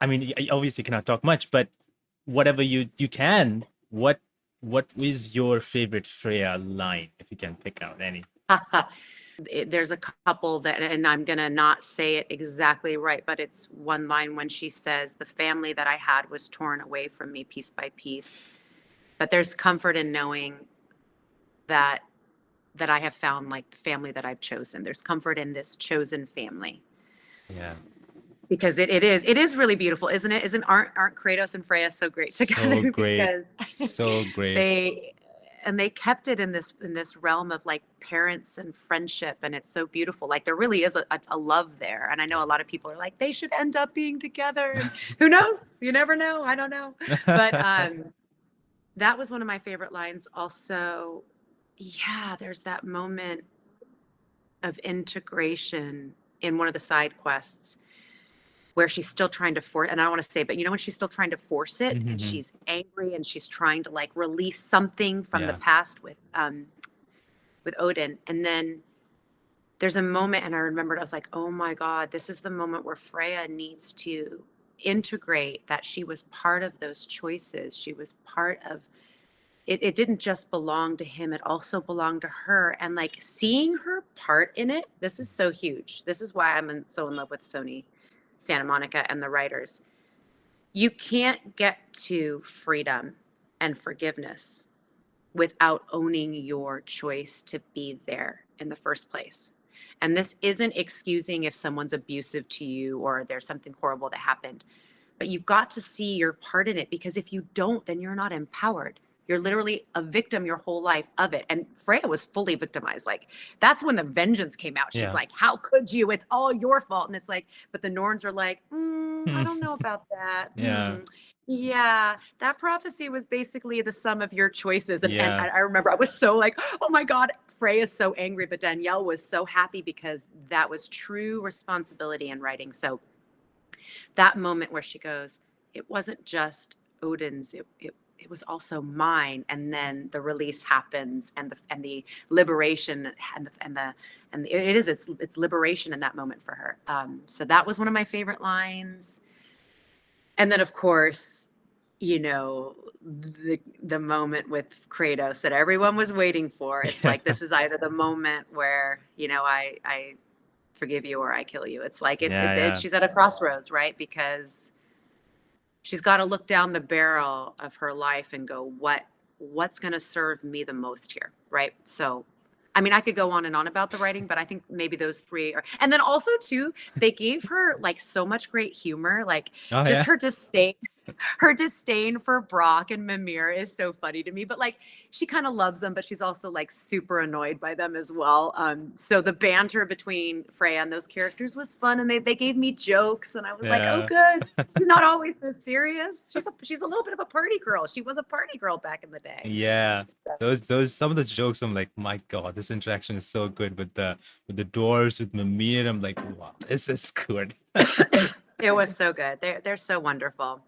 I mean, obviously you cannot talk much, but whatever you can, what is your favorite Freya line, if you can pick out any? There's a couple that, and I'm going to not say it exactly right, but it's one line when she says, "The family that I had was torn away from me piece by piece." But there's comfort in knowing that I have found like the family that I've chosen. There's comfort in this chosen family Yeah, because it is really beautiful, isn't it? Aren't Kratos and Freya so great so together great, because so great. they they kept it in this realm of like parents and friendship, and it's so beautiful. Like there really is a love there, and I know a lot of people are like they should end up being together, and who knows? You never know. I don't know, but that was one of my favorite lines. Also, yeah, there's that moment of integration in one of the side quests where she's still trying to force, and I don't want to say, but you know, when she's still trying to force it and Mhm. she's angry and she's trying to like release something from the Yeah, past with Odin. And then there's a moment, and I remembered, I was like, oh my God, this is the moment where Freya needs to integrate that she was part of those choices. She was part of it. It didn't just belong to him, it also belonged to her. And like seeing her part in it, this is so huge. This is why so in love with Sony Santa Monica and the writers. You can't get to freedom and forgiveness without owning your choice to be there in the first place. And this isn't excusing if someone's abusive to you or there's something horrible that happened, but you've got to see your part in it, because if you don't, then you're not empowered. You're literally a victim your whole life of it. And Freya was fully victimized. Like that's when the vengeance came out. She's yeah. like, "How could you? It's all your fault." And it's like, but the Norns are like, "I don't know about that. Yeah, Yeah, that prophecy was basically the sum of your choices." And yeah, I remember I was so like, "Oh my God, Freya's so angry," but Danielle was so happy because that was true responsibility in writing. So that moment where she goes, it wasn't just Odin's, it was also mine. And then the release happens, and the liberation, it's liberation in that moment for her. So that was one of my favorite lines. And then of course, you know, the moment with Kratos that everyone was waiting for. It's yeah, like this is either the moment where, you know, I forgive you or I kill you. It's like yeah, yeah, she's at a crossroads, right? Because she's got to look down the barrel of her life and go, what's going to serve me the most here, right? So I mean, I could go on and on about the writing, but I think maybe those three are. And then also too, they gave her like so much great humor, like oh just yeah, her disdain for Brock and Mimir is so funny to me. But like she kind of loves them, but she's also like super annoyed by them as well. So the banter between Freya and those characters was fun, and they gave me jokes, and I was like, oh yeah, good. She's not always so serious. She's a little bit of a party girl. She was a party girl back in the day. yeah. So, Those some of the jokes, I'm like, my God, this interaction is so good with the dwarves, with Mimir. I'm like, wow, this is good. it was so good. They're so wonderful.